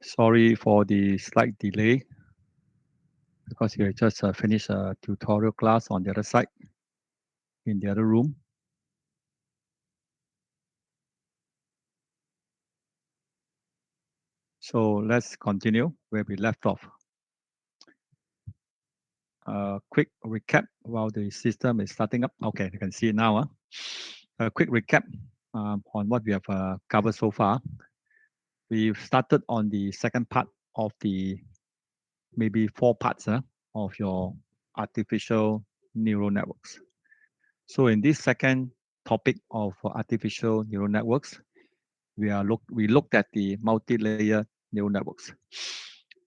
Sorry for the slight delay because we just finished a tutorial class on the other side in the other room. So let's continue where we left off. Quick recap while the system is starting up. Okay, you can see it now. A quick recap on what we have covered so far. We've started on the second part of the maybe 4 parts of your artificial neural networks. So in this second topic of artificial neural networks, we looked at the multi-layer neural networks.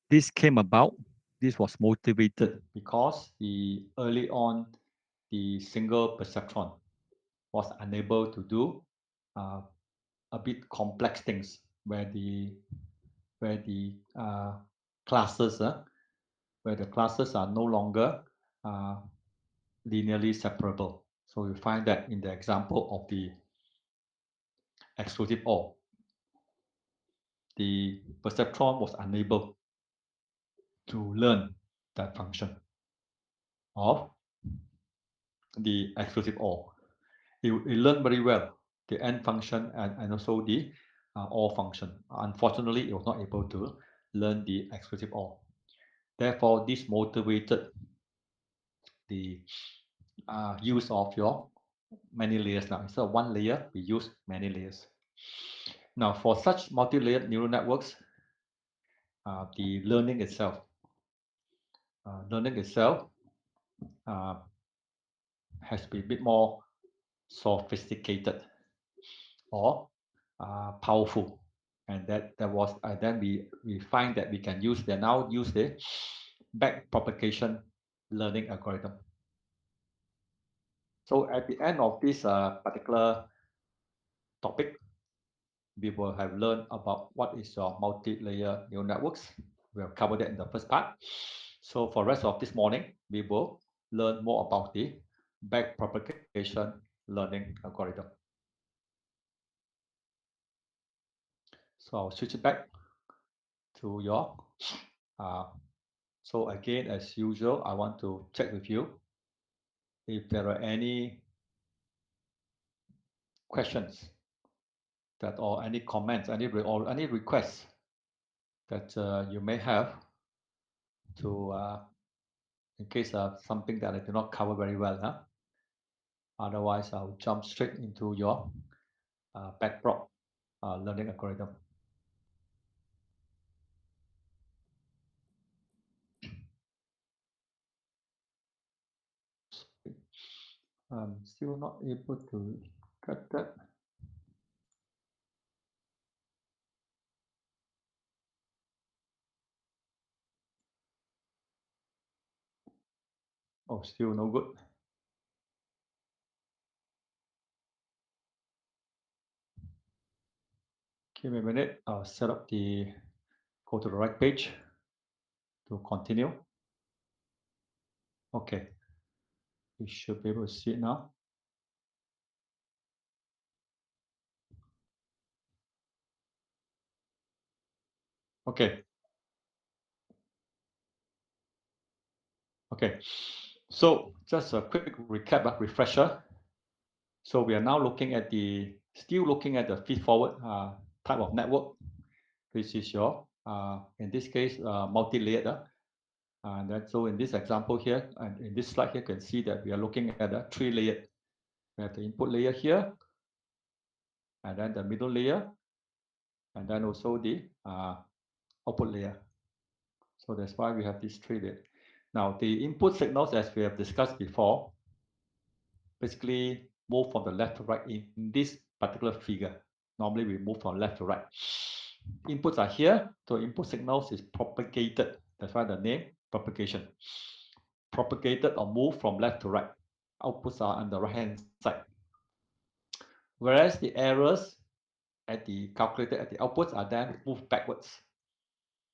This came about. This was motivated because the early on the single perceptron was unable to do a bit complex things where the classes where the classes are no longer linearly separable. So you find that in the example of the exclusive OR, the perceptron was unable to learn that function of the exclusive OR. It learned very well the AND function and also the OR function. Unfortunately, it was not able to learn the exclusive OR. Therefore, this motivated the use of your many layers now. Instead of one layer, we use many layers. Now, for such multi-layered neural networks, the learning itself has to be a bit more sophisticated or powerful, and that was then we find that we can use the back propagation learning algorithm. So at the end of this particular topic, we will have learned about what is your multi-layer neural networks. We have covered that in the first part. So for the rest of this morning, we will learn more about the back propagation learning algorithm. So I'll switch it back to your. So again, as usual, I want to check with you if there are any questions that or any comments, any requests that you may have to in case of something that I do not cover very well. Otherwise, I'll jump straight into your backprop learning algorithm. I'm still not able to get that. Oh, still no good. Give me a minute. I'll set up go to the right page to continue. Okay. You should be able to see it now. Okay. Okay. So just a quick recap, refresher. So we are now still looking at the feed-forward type of network, which is your, in this case, multi-layered. And then, so in this example here, and in this slide here, you can see that we are looking at a 3-layered. We have the input layer here, and then the middle layer, and then also the output layer. So that's why we have these 3 layers. Now, the input signals, as we have discussed before, basically move from the left to right in this particular figure. Normally, we move from left to right. Inputs are here, so input signals is propagated. That's why the name propagation. Propagated or moved from left to right. Outputs are on the right-hand side. Whereas the errors calculated at the outputs are then moved backwards.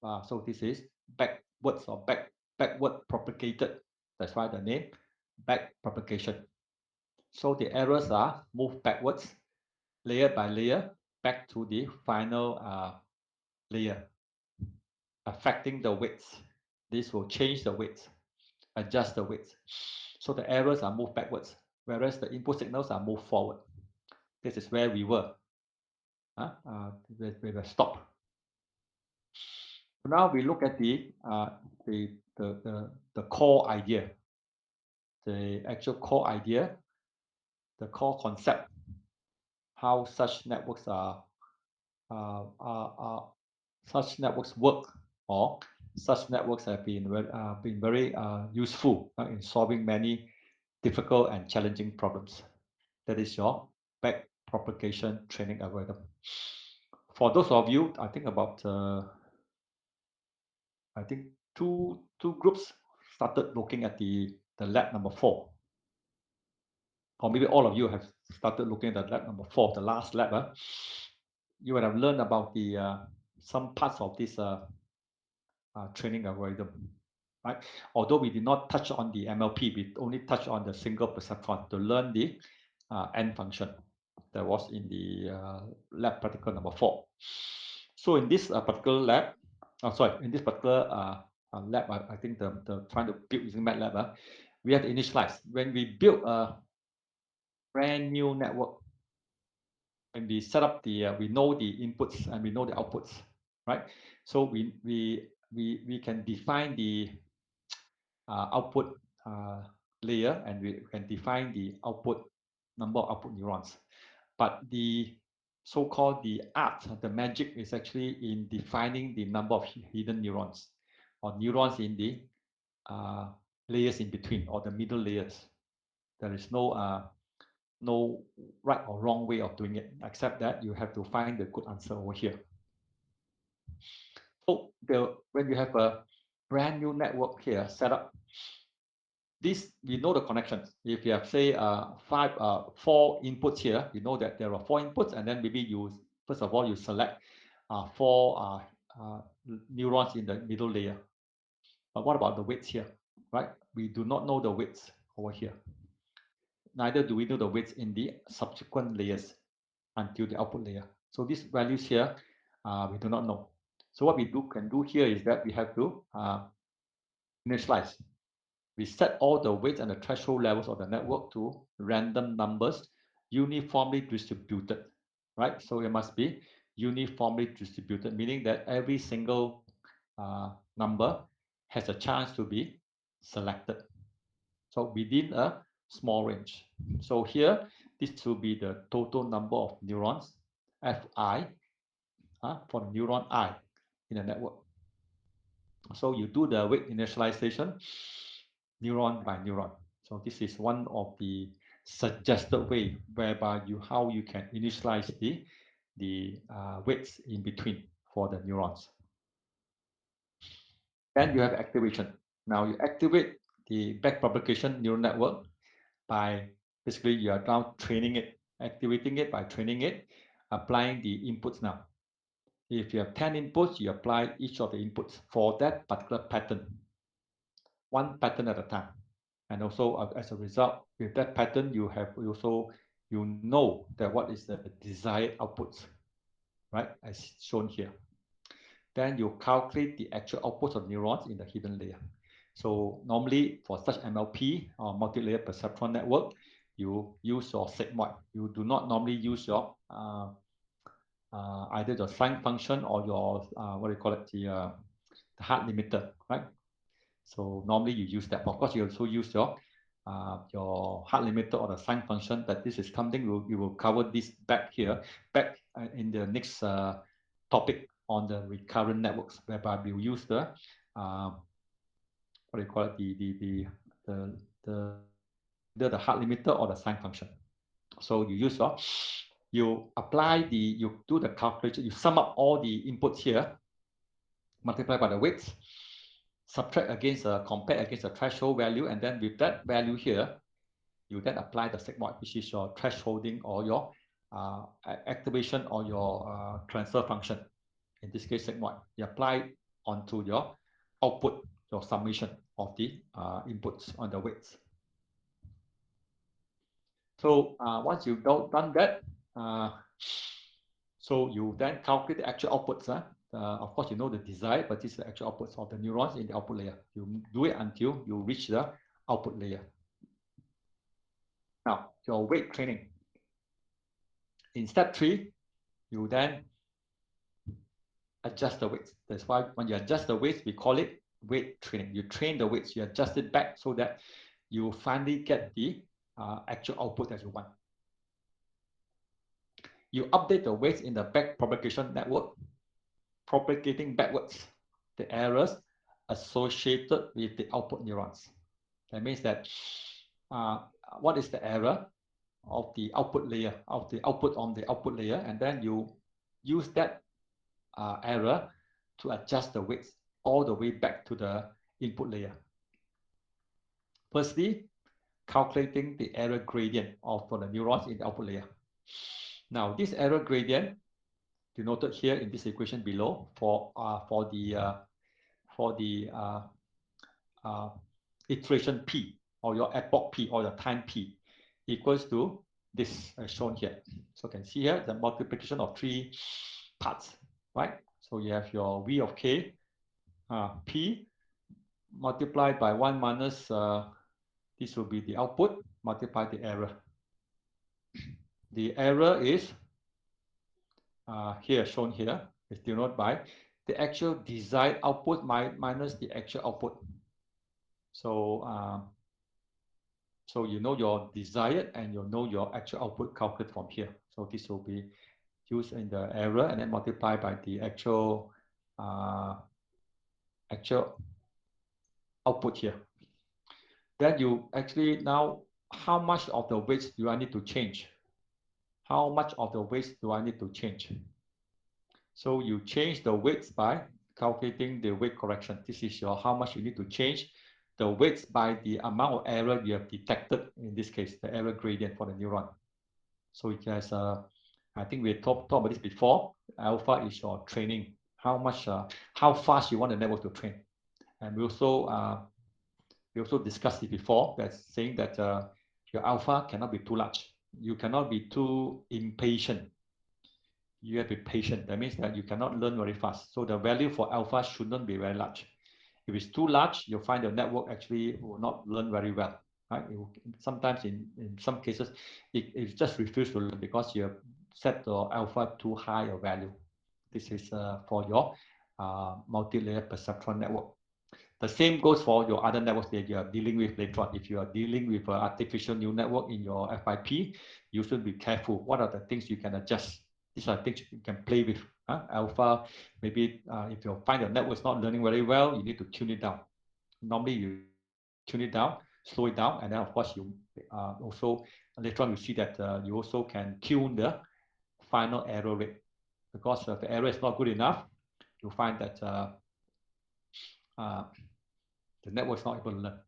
So this is backwards or backward propagated. That's why the name back propagation. So the errors are moved backwards, layer by layer, back to the final layer. affecting the weights. This will change the weights, adjust the weights. So the errors are moved backwards, whereas the input signals are moved forward. This is where we were. We were stopped. Now we look at the core idea, the actual core idea, the core concept, how such networks such networks work, or such networks have been very useful in solving many difficult and challenging problems. That is your back propagation training algorithm. For those of you, I think about two groups started looking at the lab number 4, or maybe all of you have started looking at the lab number 4, the last lab. You would have learned about the some parts of this training algorithm, right? Although we did not touch on the MLP, we only touched on the single perceptron to learn the N function that was in the lab practical number 4. So in this particular lab, in this particular lab, I think the trying to build using MATLAB, we have to initialize. When we build a brand new network, when we set up the, we know the inputs and we know the outputs, right? So we can define the output layer, and we can define the output number of output neurons. But the so-called the art, the magic is actually in defining the number of hidden neurons, or neurons in the layers in between, or the middle layers. There is no right or wrong way of doing it, except that you have to find the good answer over here. So when you have a brand new network here set up, this, we know the connections. If you have, say, 4 inputs here, you know that there are 4 inputs, and then maybe you, first of all, you select 4 neurons in the middle layer. But what about the weights here, right? We do not know the weights over here. Neither do we know the weights in the subsequent layers until the output layer. So these values here, we do not know. So what we can do here is that we have to initialize. We set all the weights and the threshold levels of the network to random numbers uniformly distributed, right? So it must be uniformly distributed, meaning that every single number has a chance to be selected. So within a small range. So here, this will be the total number of neurons, Fi, for the neuron I in the network. So you do the weight initialization neuron by neuron. So this is one of the suggested way whereby how you can initialize the weights in between for the neurons. Then you have activation. Now you activate the back-propagation neural network by basically you are now training it, activating it by training it, applying the inputs now. If you have 10 inputs, you apply each of the inputs for that particular pattern, one pattern at a time. And also as a result, with that pattern, you know that what is the desired outputs, right? As shown here. Then you calculate the actual outputs of neurons in the hidden layer. So normally for such MLP or multi-layer perceptron network, you use your sigmoid. You do not normally use your either the sine function or your what do you call it, the hard limiter, right? So normally you use that. Of course, you also use your hard limiter or the sine function. But this is something we will cover this back in the next topic on the recurrent networks, whereby we will use the what do you call it, the hard limiter or the sine function. So you use you do the calculation, you sum up all the inputs here, multiply by the weights, subtract against compare against the threshold value, and then with that value here, you then apply the sigmoid, which is your thresholding or your activation or your transfer function. In this case, sigmoid. You apply onto your output, your summation of the inputs on the weights. So once you've done that, so you then calculate the actual outputs, of course, you know the desired, but this is the actual outputs of the neurons in the output layer. You do it until you reach the output layer. Now, your weight training. In step 3, you then adjust the weights. That's why when you adjust the weights, we call it weight training. You train the weights, you adjust it back so that you finally get the actual output that you want. You update the weights in the back propagation network, propagating backwards the errors associated with the output neurons. That means that what is the error of the output layer, of the output on the output layer, and then you use that error to adjust the weights all the way back to the input layer. Firstly, calculating the error gradient for the neurons in the output layer. Now, this error gradient denoted here in this equation below for the iteration p, or your epoch p, or your time p, equals to this as shown here. So you can see here the multiplication of 3 parts, right? So you have your v of k, p multiplied by 1 minus this will be the output multiplied the error. The error is here shown here, is denoted by the actual desired output minus the actual output. So so you know your desired and you know your actual output calculated from here. So this will be used in the error and then multiplied by the actual output here. Then you actually now, how much of the weights do I need to change? How much of the weights do I need to change? So you change the weights by calculating the weight correction. This is your how much you need to change the weights by the amount of error you have detected, in this case, the error gradient for the neuron. So it has, I think we talked about this before. Alpha is your training, how much, how fast you want the network to train. And we also discussed it before, that's saying that your alpha cannot be too large. You cannot be too impatient. You have to be patient. That means that you cannot learn very fast. So the value for alpha shouldn't be very large. If it's too large, you'll find the network actually will not learn very well. Right? Sometimes in some cases, it just refuses to learn because you have set the alpha too high a value. This is for your multi-layer perceptron network. The same goes for your other networks that you are dealing with later on. If you are dealing with an artificial neural network in your FIP, you should be careful. What are the things you can adjust? These are things you can play with. Alpha, maybe if you find your network is not learning very well, you need to tune it down. Normally, you tune it down, slow it down, and then of course you also later on you see that you also can tune the final error rate, because if the error is not good enough, you find that the network is not able to learn.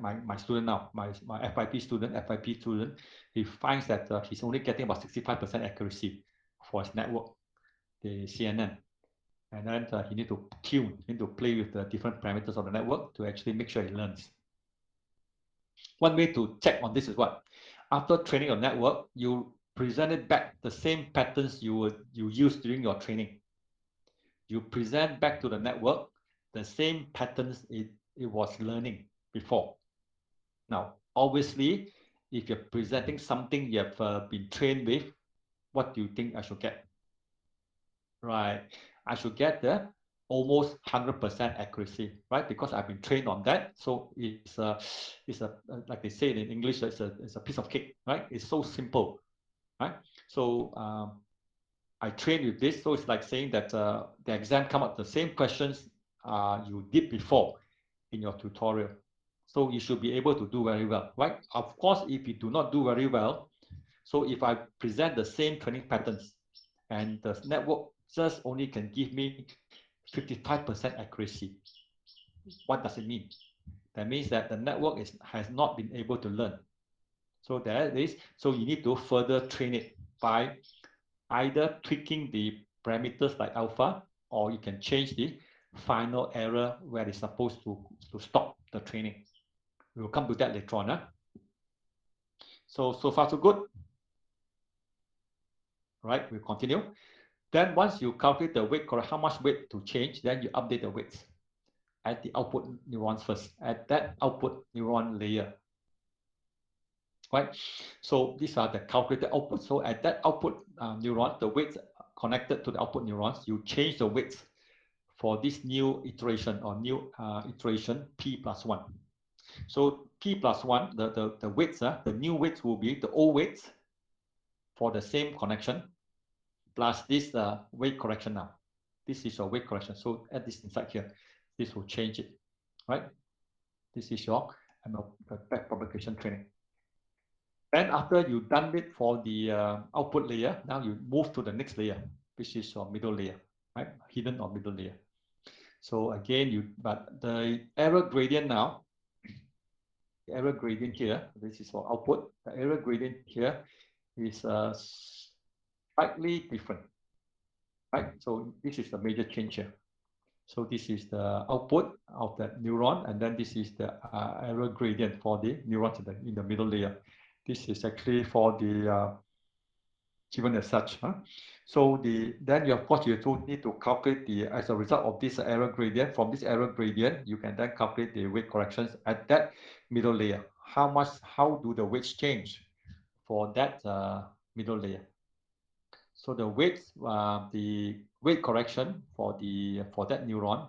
My student now, my FIP student, he finds that he's only getting about 65% accuracy for his network, the CNN. And then he need to tune, need to play with the different parameters of the network to actually make sure he learns. One way to check on this is what? After training your network, you present it back the same patterns you used during your training. You present back to the network the same patterns it was learning before. Now, obviously, if you're presenting something you have been trained with, what do you think I should get? Right, I should get the almost 100% accuracy, right? Because I've been trained on that. So it's a like they say in English, it's a piece of cake, right? It's so simple, right? So I trained with this, so it's like saying that the exam come up the same questions you did before in your tutorial. So you should be able to do very well, right? Of course, if you do not do very well, so if I present the same training patterns and the network just only can give me 55% accuracy, what does it mean? That means that the network has not been able to learn. So there it is. So you need to further train it by either tweaking the parameters like alpha, or you can change the final error where it's supposed to stop the training. We will come to that later on. So far so good. Right, we'll continue. Then once you calculate the weight, correct, how much weight to change, then you update the weights at the output neurons first, at that output neuron layer, right? So these are the calculated outputs. So at that output neuron, the weights connected to the output neurons, you change the weights for this new iteration or new iteration P+1. So P+1, the weights, the new weights will be the old weights for the same connection plus this weight correction now. This is your weight correction. So add this inside here. This will change it, right? This is your back propagation training. Then after you've done it for the output layer, now you move to the next layer, which is your middle layer, right? Hidden or middle layer. So again, but the error gradient now, the error gradient here, this is for output. The error gradient here is slightly different, right? So this is the major change here. So this is the output of the neuron, and then this is the error gradient for the neurons in the middle layer. This is actually for the given as such. So then you, of course, you need to calculate as a result of this error gradient. From this error gradient, you can then calculate the weight corrections at that middle layer. How do the weights change for that middle layer? So the weights, the weight correction for that neuron,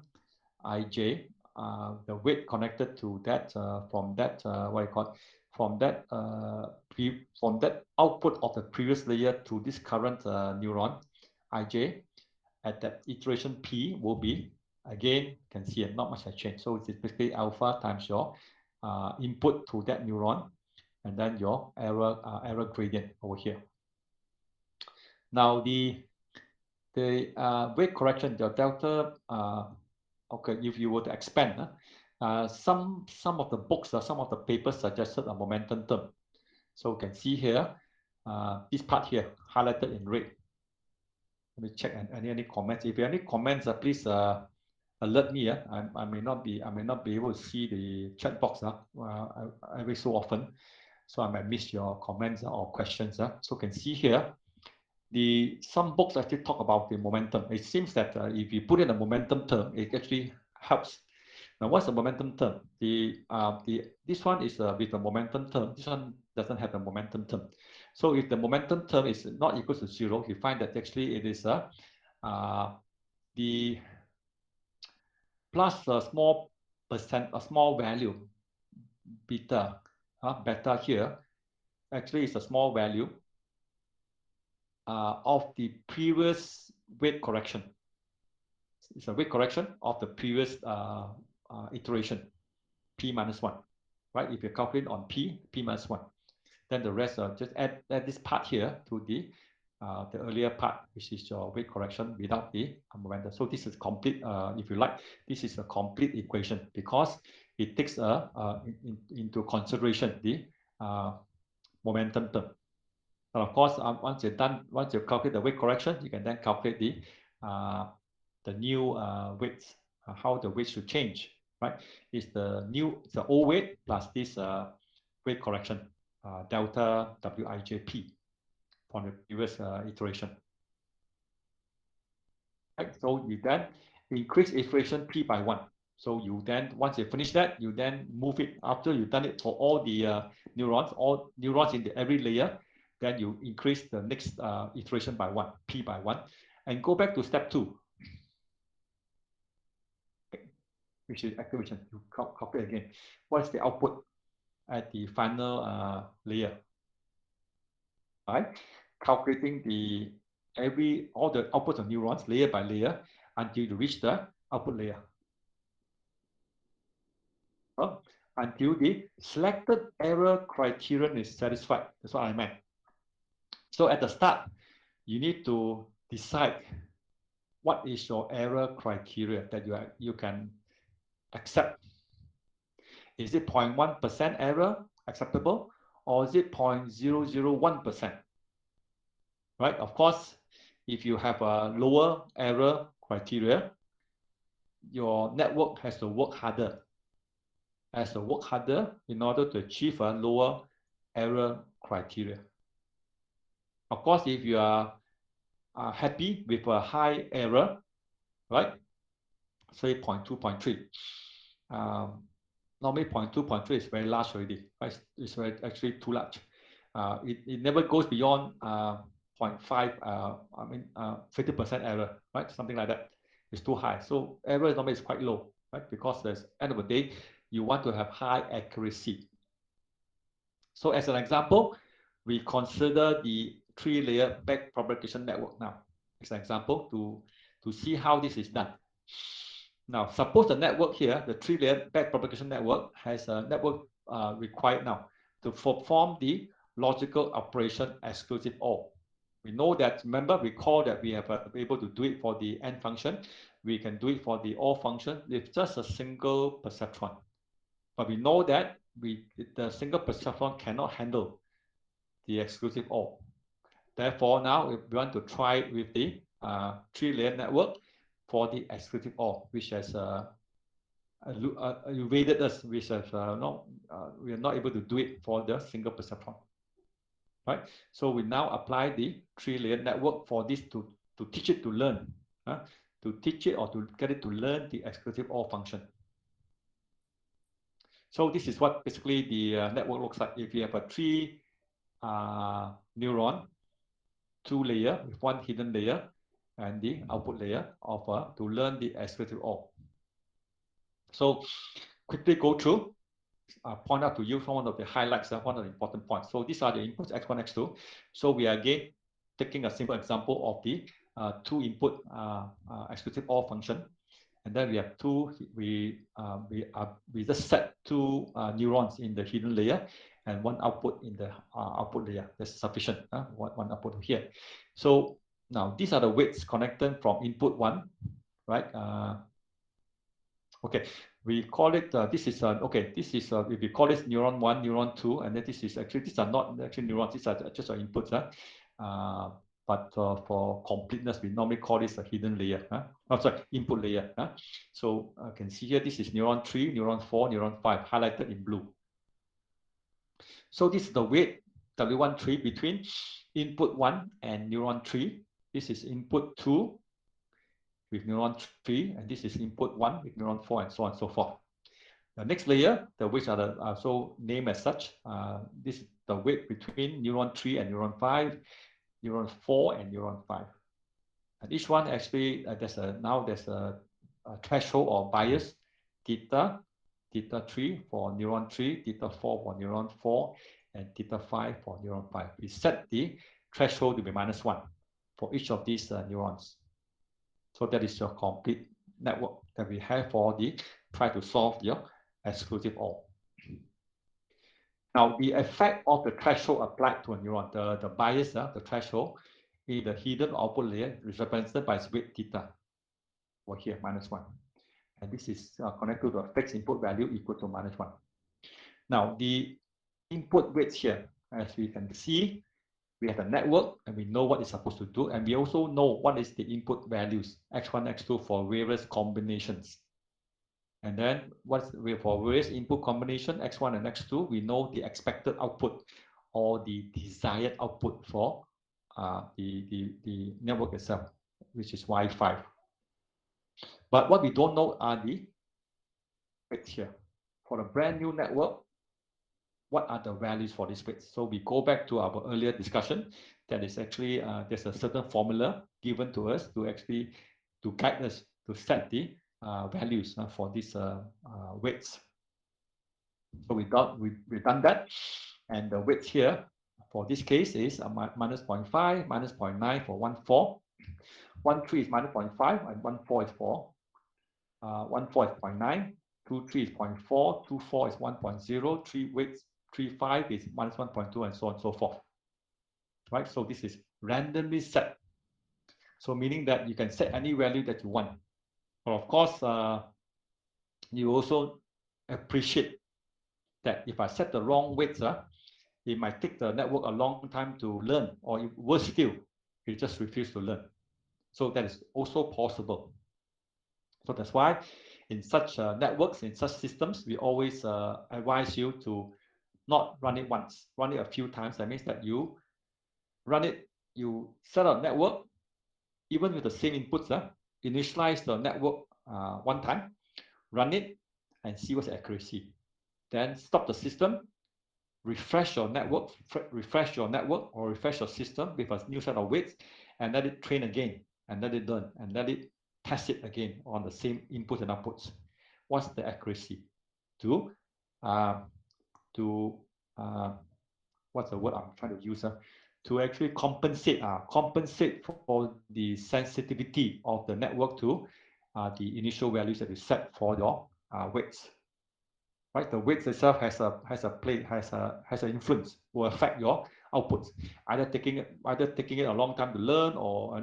IJ, the weight connected to that from that what you call from that output of the previous layer to this current neuron, IJ, at that iteration P will be, again, you can see it, not much has changed. So it's basically alpha times your input to that neuron, and then your error gradient over here. Now the weight correction, the delta, okay, if you were to expand, some of the books, some of the papers suggested a momentum term. So you can see here, this part here highlighted in red. Let me check any comments. If you have any comments, please alert me. I may not be able to see the chat box every so often, so I might miss your comments or questions. So you can see here, some books actually talk about the momentum. It seems that if you put in a momentum term, it actually helps. Now, what's the momentum term? This one is with the momentum term. This one doesn't have a momentum term. So if the momentum term is not equal to 0, you find that actually it is the plus a small percent, a small value, beta, beta here, actually is a small value of the previous weight correction. It's a weight correction of the previous iteration, P minus 1, right? If you calculate on P minus 1, then the rest just add this part here to the earlier part, which is your weight correction without the momentum. So this is complete, if you like, this is a complete equation because it takes into consideration the momentum term. And of course, once you calculate the weight correction, you can then calculate the new weights, how the weight should change, right? It's the old weight plus this weight correction, delta WIJP from the previous iteration. Right? So you then increase iteration P by 1. So you then, once you finish that, you then move it after you've done it for all the neurons in every layer. Then you increase the next iteration by 1, P by 1, and go back to step 2, which is activation. You copy again. What is the output at the final layer? Right? Calculating all the outputs of neurons layer by layer until you reach the output layer. Until the selected error criterion is satisfied. That's what I meant. So at the start, you need to decide what is your error criteria that you can accept. Is it 0.1% error acceptable, or is it 0.001%? Right? Of course, if you have a lower error criteria, your network has to work harder. In order to achieve a lower error criteria. Of course, if you are happy with a high error, right? Say 0.2, 0.3. Normally 0.2, 0.3 is very large already, right? It's very, actually too large. It never goes beyond 0.5, 50% error, right? Something like that. It's too high. So error normally is quite low, right? Because at the end of the day, you want to have high accuracy. So as an example, we consider the 3-layer back-propagation network now. As an example to see how this is done. Now, suppose the network here, the 3-layer back-propagation network, has a network required now to perform the logical operation exclusive OR. We know that, remember, recall that we have been able to do it for the AND function. We can do it for the OR function with just a single perceptron. But we know that the single perceptron cannot handle the exclusive OR. Therefore, now we want to try it with the 3-layer network for the exclusive OR, which has evaded us, which has we are not able to do it for the single perceptron. Right? So we now apply the 3-layer network for this to teach it to learn, to teach it or to get it to learn the exclusive OR function. So this is what basically the network looks like. If you have a 3 neuron, 2-layer with 1 hidden layer, and the output layer of to learn the exclusive OR. So quickly go through, point out to you one of the highlights, one of the important points. So these are the inputs x1, x2. So we are again taking a simple example of the 2-input exclusive OR function. And then we have we just set 2 neurons in the hidden layer and 1 output in the output layer. That's sufficient. One output here. So now these are the weights connected from input 1, right? Okay, we call it this is okay. This is if we call this neuron 1, neuron 2, and then this is actually, these are not actually neurons. These are just our inputs. But for completeness, we normally call this a hidden layer. Oh, sorry, input layer. So you can see here, this is neuron 3, neuron 4, neuron 5, highlighted in blue. So this is the weight W13 between input 1 and neuron 3. This is input 2 with neuron 3, and this is input 1 with neuron 4, and so on and so forth. The next layer, the weights are so named as such. This is the weight between neuron 3 and neuron 5, neuron 4 and neuron 5. And each one actually, there's a threshold or bias, theta 3 for neuron 3, theta 4 for neuron 4, and theta 5 for neuron 5. We set the threshold to be -1 for each of these neurons. So that is your complete network that we have for try to solve your exclusive OR. Now, the effect of the threshold applied to a neuron, the bias, the threshold, in the hidden output layer is represented by its weight theta, or here, -1. And this is connected to a fixed input value equal to -1. Now, the input weights here, as we can see, we have a network and we know what it's supposed to do. And we also know what is the input values, x1, x2 for various combinations. And then for various input combination, x1 and x2, we know the expected output or the desired output for the network itself, which is y5. But what we don't know are the weights here. For a brand new network, what are the values for these weights? So we go back to our earlier discussion. That is actually, there's a certain formula given to us to guide us to set the values for these weights. So we've done that. And the weights here for this case is -0.5, -0.9 for 1,4. 1,3 is -0.5, and 1,4 is 4. 1,4 is 0.9. 2,3 is 0.4. 2,4 is 1.0. 3 weights. 3,5 is -1.2, and so on and so forth. Right? So this is randomly set. So meaning that you can set any value that you want. But of course, you also appreciate that if I set the wrong weights, it might take the network a long time to learn, or worse still, it just refuses to learn. So that is also possible. So that's why in such networks, in such systems, we always advise you to not run it once, run it a few times. That means that you run it, you set up network, even with the same inputs, initialize the network one time, run it, and see what's the accuracy. Then stop the system, refresh your network, or refresh your system with a new set of weights, and let it train again, and let it learn, and let it test it again on the same inputs and outputs. What's the accuracy? To what's the word I'm trying to use? To actually compensate for the sensitivity of the network to the initial values that you set for your weights. Right, the weights itself has an influence, will affect your outputs. Either taking it a long time to learn, or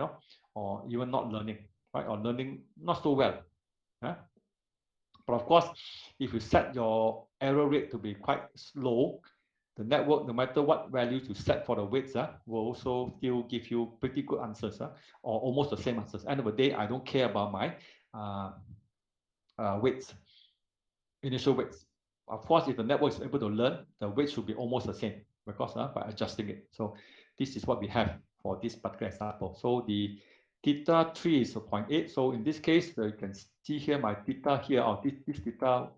or even not learning, right, or learning not so well. Yeah? But of course, if you set your error rate to be quite low, the network, no matter what values you set for the weights, will also still give you pretty good answers, or almost the same answers. End of the day, I don't care about my weights, initial weights. Of course, if the network is able to learn, the weight should be almost the same, because by adjusting it. So this is what we have for this particular example. So the theta 3 is 0.8. So in this case, you can see here my theta here, or this theta,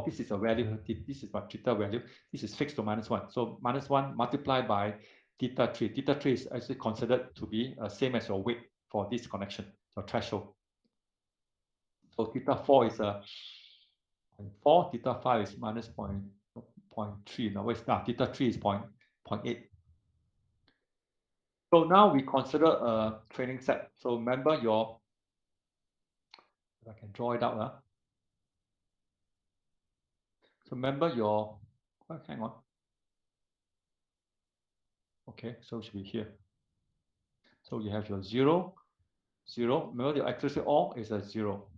this is a value, this is my theta value, this is fixed to -1. So -1 multiplied by theta 3. Theta 3 is actually considered to be same as your weight for this connection, your threshold. So theta 4 is 0.4, theta 5 is -0.3. Now where's now? Theta 3 is 0.8. So now we consider a training set. So remember if I can draw it out. So remember hang on. Okay, so it should be here. So you have your 0, 0. Remember your accuracy all is a 0.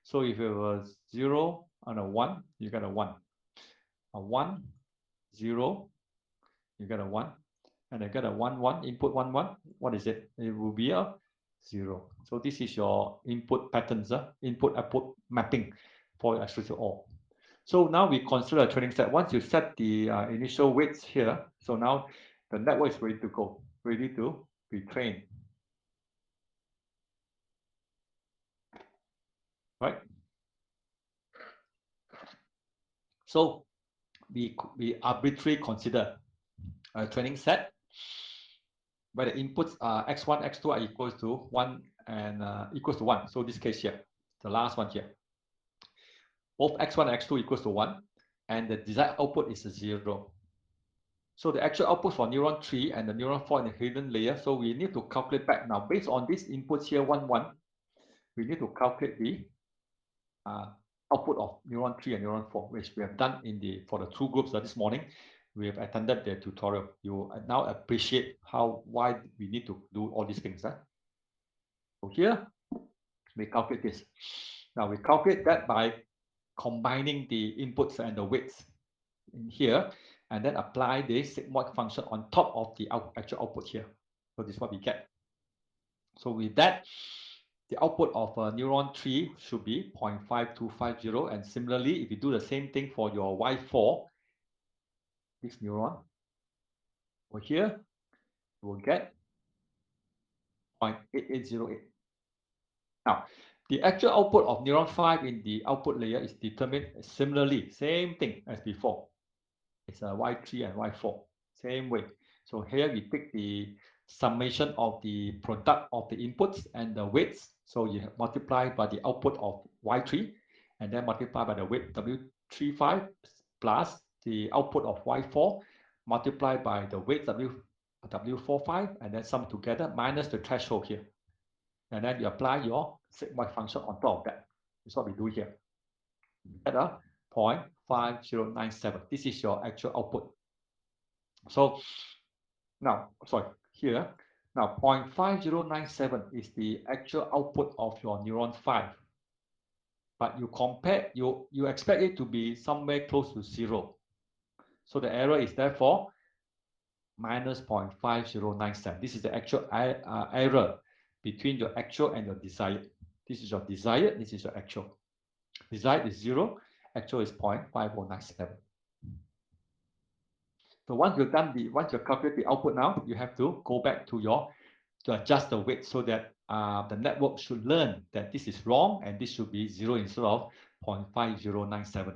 So if it was 0 and a 1, you get a 1. A 1, 0, you get a 1. And I get a 1, 1, input 1, 1. What is it? It will be a 0. So this is your input patterns, input-output mapping for your accuracy all. So now we consider a training set. Once you set the initial weights here, so now the network is ready to go, ready to be trained. Right? So we arbitrarily consider a training set where the inputs are x1, x2 are equals to 1 and equals to 1. So this case here, the last one here. Both x1 and x2 equals to 1, and the desired output is a 0. So the actual output for neuron 3 and the neuron 4 in the hidden layer, so we need to calculate back. Now, based on these inputs here, 1, 1, we need to calculate the output of neuron 3 and neuron 4, which we have done for the two groups this morning. We have attended the tutorial. You now appreciate why we need to do all these things. So here, we calculate this. Now, we calculate that by combining the inputs and the weights in here, and then apply the sigmoid function on top of the actual output here. So this is what we get. So with that, the output of neuron 3 should be 0.5250. And similarly, if you do the same thing for your Y4, this neuron over here, you will get 0.8808. Now, the actual output of neuron 5 in the output layer is determined similarly, same thing as before. It's a Y3 and Y4, same way. So here we take the summation of the product of the inputs and the weights. So you multiply by the output of Y3, and then multiply by the weight W35 plus the output of Y4, multiplied by the weight W45, and then sum together minus the threshold here. And then you apply your sigmoid function on top of that. That's what we do here. At a 0.5097. This is your actual output. So now, here, now 0.5097 is the actual output of your neuron 5. But you expect it to be somewhere close to 0. So the error is therefore minus 0.5097. This is the actual error between your actual and your desired. This is your desired, this is your actual. Desired is 0, actual is 0.5097. So once you calculate the output now, you have to go back to adjust the weight so that the network should learn that this is wrong and this should be 0 instead of 0.5097.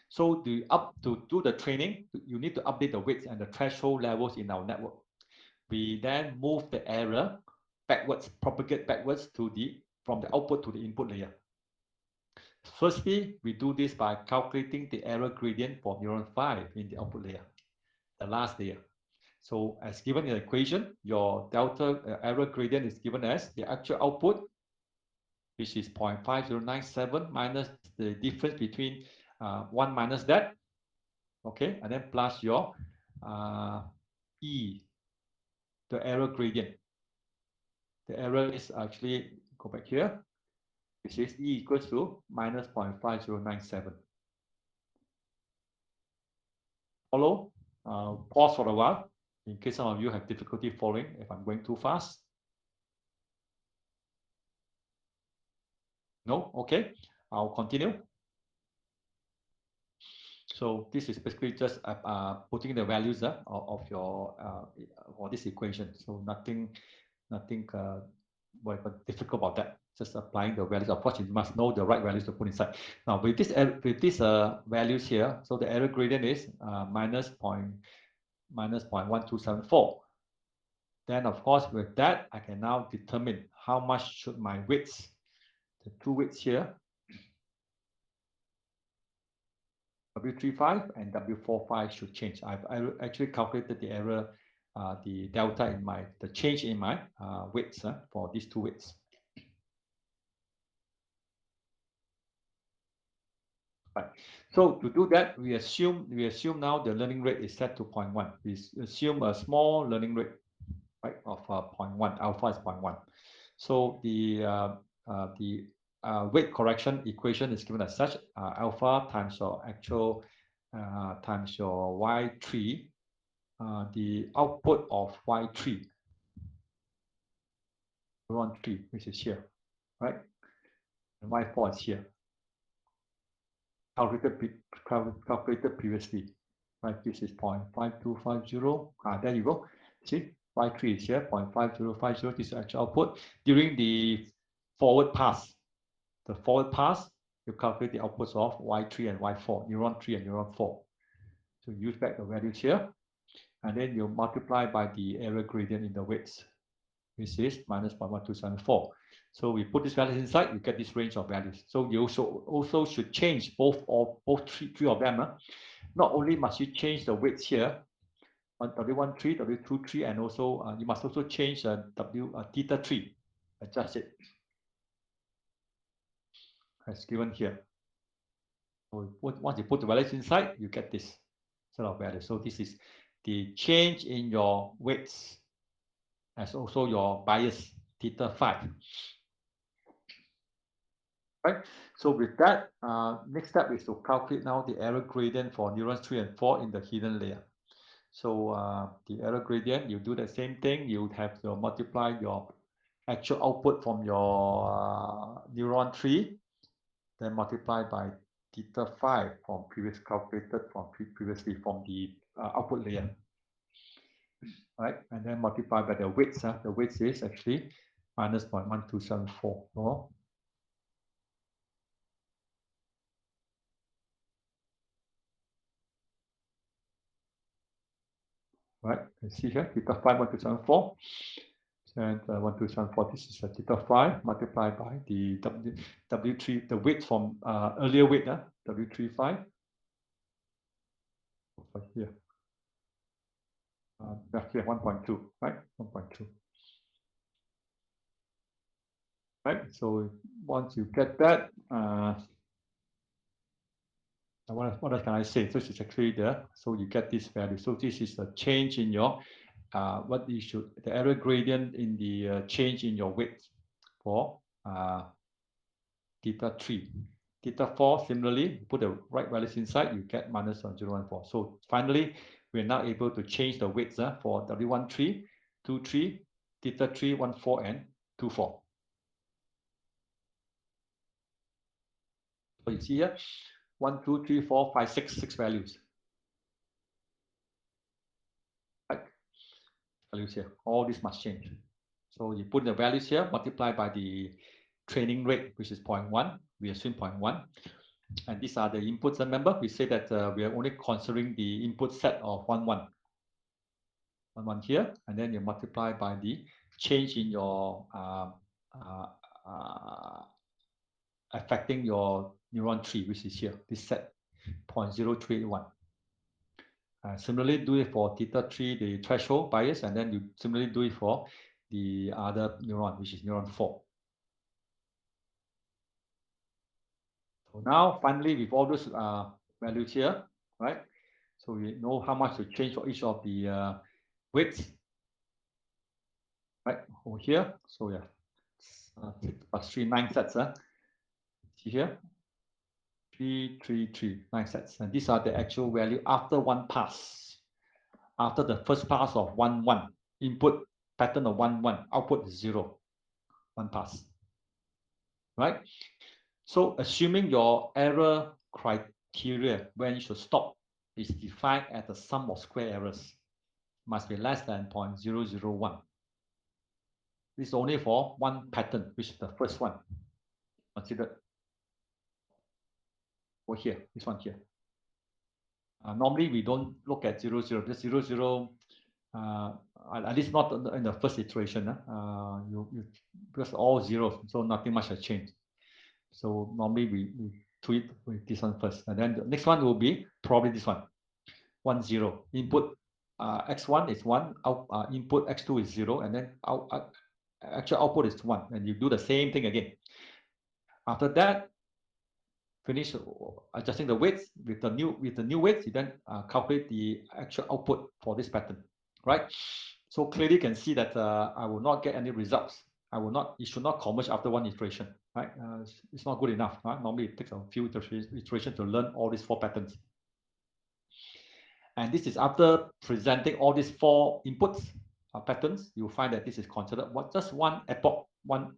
So to do the training, you need to update the weights and the threshold levels in our network. We then move the error backwards, propagate backwards from the output to the input layer. Firstly, we do this by calculating the error gradient for neuron 5 in the output layer, the last layer. So as given in the equation, your delta error gradient is given as the actual output, which is 0.5097 minus the difference between 1 minus that, okay, and then plus your E, the error gradient. The error is actually, go back here, which is E equals to minus 0.5097. Follow, pause for a while, in case some of you have difficulty following if I'm going too fast. No? Okay, I'll continue. So this is basically just putting the values of your for this equation. So nothing difficult about that. Just applying the values. Of course, you must know the right values to put inside. Now with this values here, so the error gradient is minus 0.1274. Then of course with that I can now determine how much should my weights, the two weights here, W35 and W45 should change. I actually calculated the error, the delta in the change in my weights for these two weights. Right. So to do that, we assume now the learning rate is set to 0.1. We assume a small learning rate, right, of 0.1. Alpha is 0.1. So the weight correction equation is given as such: alpha times your actual times your y3, the output of y3, neuron 3, which is here, right? And y4 is here. Calculated previously, right? This is 0.5250. There you go. See, y3 is here, 0.5050. This is actual output. During the forward pass, you calculate the outputs of y3 and y4, neuron 3 and neuron 4. So use back the values here, and then you multiply by the error gradient in the weights, which is minus 0.1274. So we put these values inside, you get this range of values. So you also should change both three of them. Not only must you change the weights here, W13, W23, and also you must also change theta 3, adjust it as given here. So once you put the values inside, you get this set of values. So this is the change in your weights as also your bias theta 5. Right. So with that, next step is to calculate now the error gradient for neurons 3 and 4 in the hidden layer. So the error gradient, you do the same thing. You would have to multiply your actual output from your neuron 3, then multiply by theta 5 from previously from the output layer. Right, and then multiply by the weights. The weights is actually minus 0.1274. Right, you see here, theta 5, 1274, and 1274, this is theta 5 multiplied by the W3, the weight from earlier weight, W35, right here, back here, 1.2, right, 1.2. Right, so once you get that, what else can I say? So this is actually there. So you get this value. So this is a change in your the error gradient in the change in your weight for theta 3. Theta 4, similarly, put the right values inside, you get minus 0.014. So finally, we're now able to change the weights for W13, 23, theta 3, 14, and 24. So you see here, 1, 2, 3, 4, 5, 6 values. Right. Values here. All this must change. So you put the values here, multiply by the training rate, which is 0.1. We assume 0.1. And these are the inputs. Remember, we say that we are only considering the input set of 1, 1. 1, 1 here. And then you multiply by the change in your affecting your neuron tree, which is here, this set, 0.0381. Similarly, do it for theta 3, the threshold bias, and then you similarly do it for the other neuron, which is neuron 4. So now, finally, with all those values here, right? So we know how much to change for each of the weights, right? Over here. So yeah, 6 plus 3, 9 sets. See here, 3, 3, 3, 9 sets. And these are the actual value after one pass. After the first pass of 1, 1, input pattern of 1, 1, output is 0, 1 pass, right? So assuming your error criteria when you should stop is defined as the sum of square errors, must be less than 0.001. This is only for one pattern, which is the first one considered over here, this one here. Normally we don't look at 0, 0, just 0, 0, at least not in the first iteration. Because all zeros, so nothing much has changed. So normally we treat with this one first, and then the next one will be probably this one, 1, 0. Input x1 is 1, input x2 is 0, and then actual output is 1, and you do the same thing again. After that, finish adjusting the weights with the new weights. You then calculate the actual output for this pattern, right? So clearly you can see that I will not get any results. It should not converge after one iteration, right? It's not good enough. Right? Normally it takes a few iterations to learn all these 4 patterns. And this is after presenting all these 4 inputs patterns. You'll find that this is considered just one epoch, one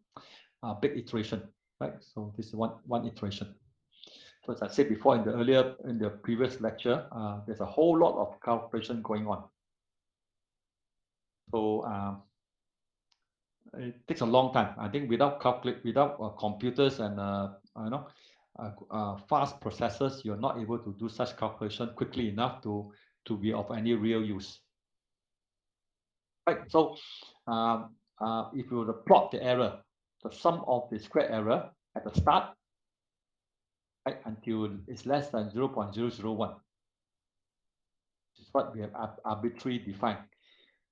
big iteration, right? So this is one iteration. So as I said before in the previous lecture, there's a whole lot of calculation going on. So it takes a long time. I think without computers and fast processors, you're not able to do such calculation quickly enough to be of any real use. Right. So if you were to plot the error, the sum of the square error at the start, right, until it's less than 0.001. This is what we have arbitrarily defined.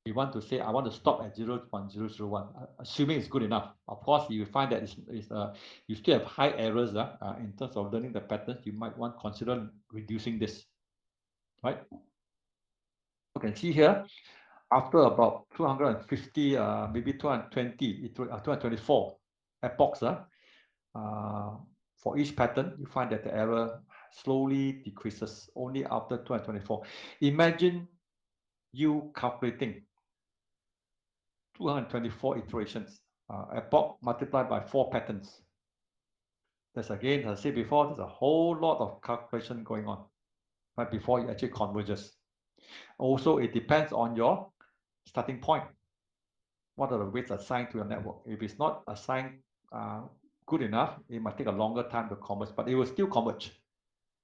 We want to say I want to stop at 0.001, assuming it's good enough. Of course, you find that you still have high errors in terms of learning the patterns. You might want to consider reducing this, right? You can see here, after about 250, maybe 220, 224 epochs, for each pattern, you find that the error slowly decreases only after 224. Imagine you calculating 224 iterations, epoch multiplied by 4 patterns. There's again, as I said before, there's a whole lot of calculation going on right before it actually converges. Also, it depends on your starting point. What are the weights assigned to your network? If it's not assigned good enough, it might take a longer time to converge, but it will still converge.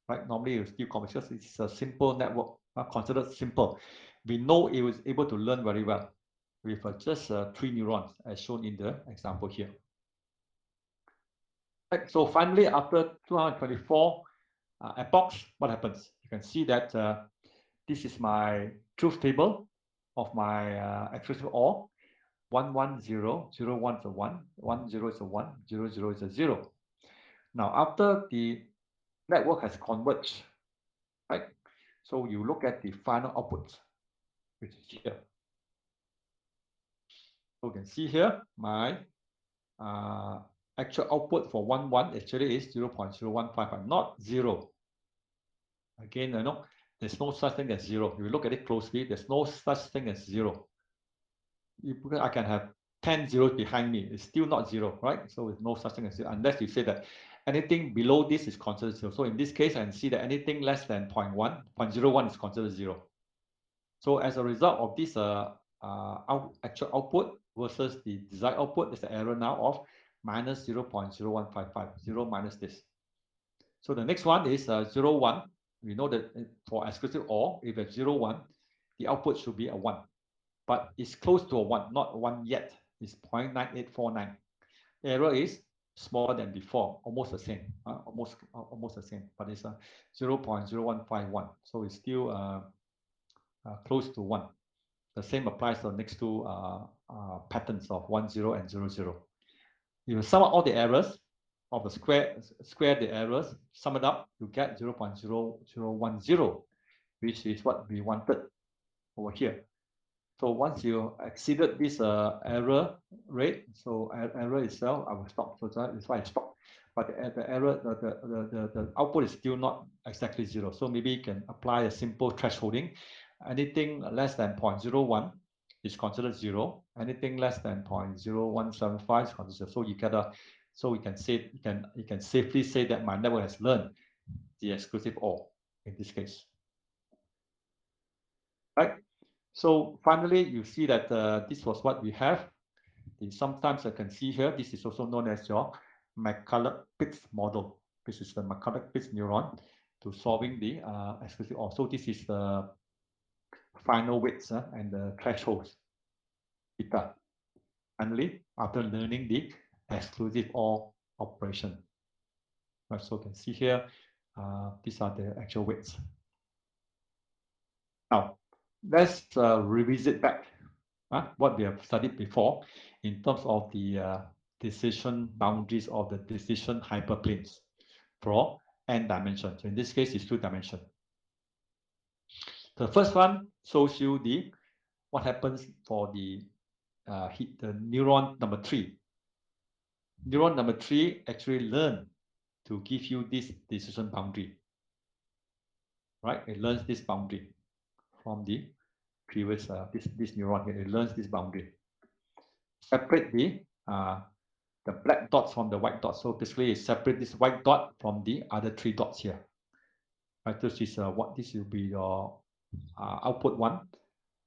Right? Normally, it will still converge because it's a simple network, considered simple. We know it was able to learn very well with just 3 neurons, as shown in the example here. Right, so finally, after 224 epochs, what happens? You can see that this is my truth table of my expressive OR. 1, 1, 0, 0, 1 is a 1, 1, 0 is a 1, 0, 0 is a 0. Now, after the network has converged, right? So you look at the final output, which is here. So you can see here, my actual output for 1, 1 actually is 0.0155, not 0. Again, there's no such thing as 0. If you look at it closely, there's no such thing as 0. I can have 10 zeros behind me. It's still not 0, right? So there's no such thing as 0, unless you say that anything below this is considered 0. So in this case, I can see that anything less than 0.01 is considered 0. So as a result of this actual output, versus the desired output. There's an error now of minus 0.0155, 0 minus this. So the next one is 0, 1. We know that for exclusive OR, if it's 0, 1, the output should be a 1. But it's close to a 1, not 1 yet. It's 0.9849. The error is smaller than before, almost the same, almost the same, but it's 0.0151. So it's still close to 1. The same applies to the next two patterns of 1, 0, and 0, 0. You sum up all the errors of the square the errors, sum it up, you get 0.0010, which is what we wanted over here. So once you exceeded this error rate, so error itself, I will stop. So that's why I stop. But the error, the output is still not exactly 0. So maybe you can apply a simple thresholding. Anything less than 0.01 is considered 0. Anything less than 0.0175 is considered 0. So you gotta, so you can say you can safely say that my network has learned the exclusive OR in this case, right? So finally, you see that this was what we have. Sometimes I can see here, this is also known as your McCulloch-Pitts model. This is the McCulloch-Pitts neuron to solving the exclusive OR. So this is the final weights and the thresholds, theta. Finally, after learning the exclusive OR operation. Right, so you can see here, these are the actual weights. Now, let's revisit back what we have studied before in terms of the decision boundaries of the decision hyperplanes for n dimensions. So in this case, it's 2 dimensions. The first one shows you the what happens for the neuron number 3. Neuron number 3 actually learn to give you this decision boundary. Right? It learns this boundary from the previous this neuron here. It learns this boundary. Separate the black dots from the white dots. So basically, separate this white dot from the other 3 dots here. Right, this is what this will be your output 1,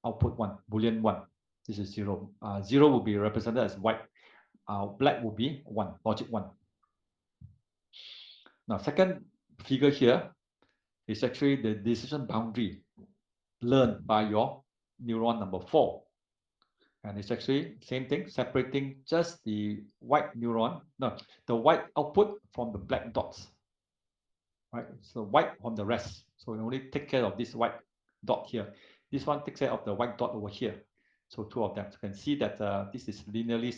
Boolean 1. This is 0. 0 will be represented as white. Black will be 1, logic 1. Now, second figure here is actually the decision boundary learned by your neuron number 4. And it's actually same thing, separating just the white neuron, no, the white output from the black dots. Right, so white from the rest. So we only take care of this white dot here. This one takes care of the white dot over here. So 2 of them. You can see that this is linearly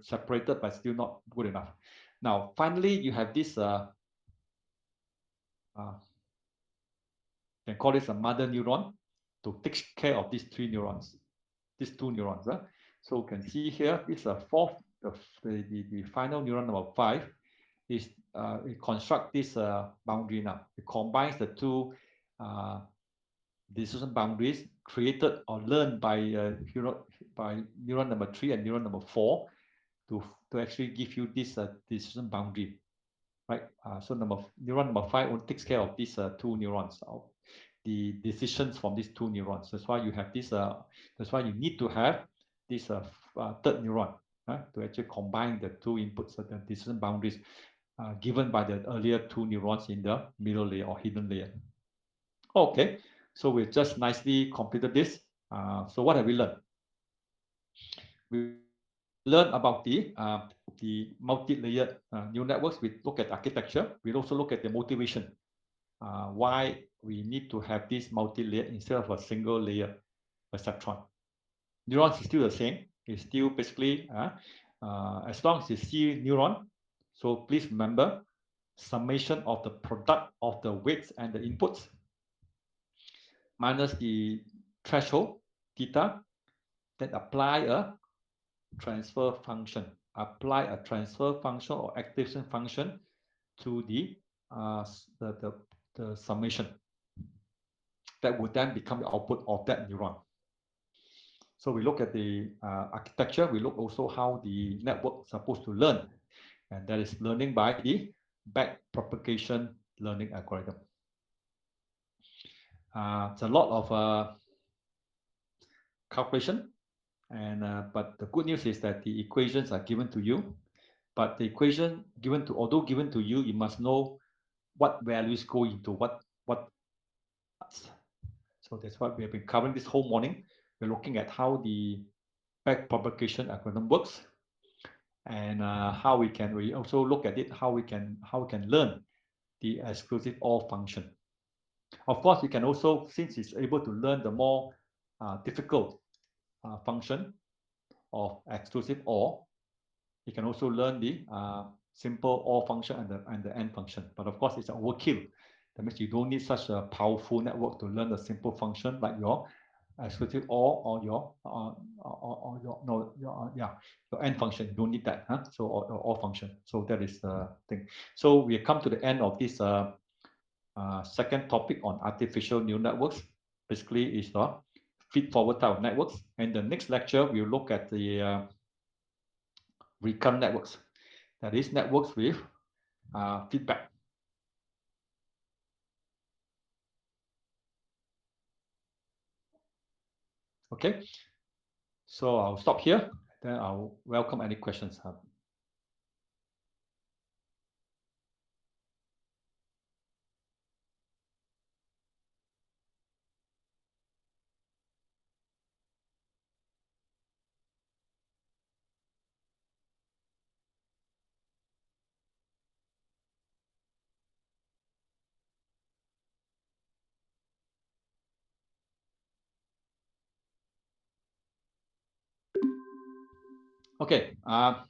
separated, but still not good enough. Now, finally, you have this. You can call this a mother neuron to take care of these 3 neurons, these 2 neurons. So you can see here, this is a fourth, the final neuron number 5 is it constructs this boundary now. It combines the 2 decision boundaries created or learned by neuron number 3 and neuron number 4 to actually give you this decision boundary, right? So neuron number 5 only takes care of these 2 neurons, the decisions from these 2 neurons. That's why you have this. That's why you need to have this third neuron to actually combine the 2 inputs, the decision boundaries given by the earlier 2 neurons in the middle layer or hidden layer. Okay, so we just nicely completed this. So what have we learned? We learned about the multi-layered neural networks. We look at architecture. We also look at the motivation. Why we need to have this multi-layer instead of a single layer perceptron. Neurons is still the same. It's still basically as long as you see neuron. So please remember summation of the product of the weights and the inputs minus the threshold theta, then apply a transfer function. Apply a transfer function or activation function to the summation. That would then become the output of that neuron. So we look at the architecture. We look also how the network is supposed to learn, and that is learning by the back-propagation learning algorithm. It's a lot of calculation, And but the good news is that the equations are given to you. But the equation although given to you, you must know what values go into what. So that's what we have been covering this whole morning. We're looking at how the back-propagation algorithm works, and how we also look at it, how we can learn the exclusive OR function. Of course, you can also, since it's able to learn the more difficult function of exclusive OR, you can also learn the simple OR function and the AND function. But of course, it's an overkill. That means you don't need such a powerful network to learn the simple function like your exclusive or your your AND function. You don't need that, huh? So or function. So that is the thing. So we come to the end of this second topic on artificial neural networks. Basically, is the feed-forward type of networks. And the next lecture, we'll look at the recurrent networks. That is networks with feedback. Okay, so I'll stop here. Then I'll welcome any questions. Okay, are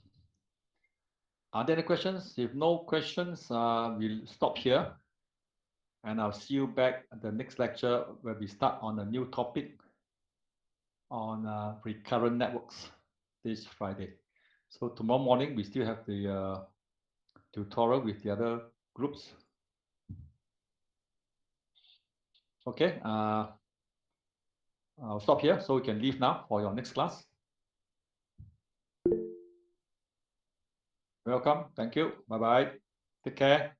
there any questions? If no questions, we'll stop here. And I'll see you back at the next lecture where we start on a new topic on recurrent networks this Friday. So tomorrow morning, we still have the tutorial with the other groups. Okay, I'll stop here so we can leave now for your next class. Welcome. Thank you. Bye-bye. Take care.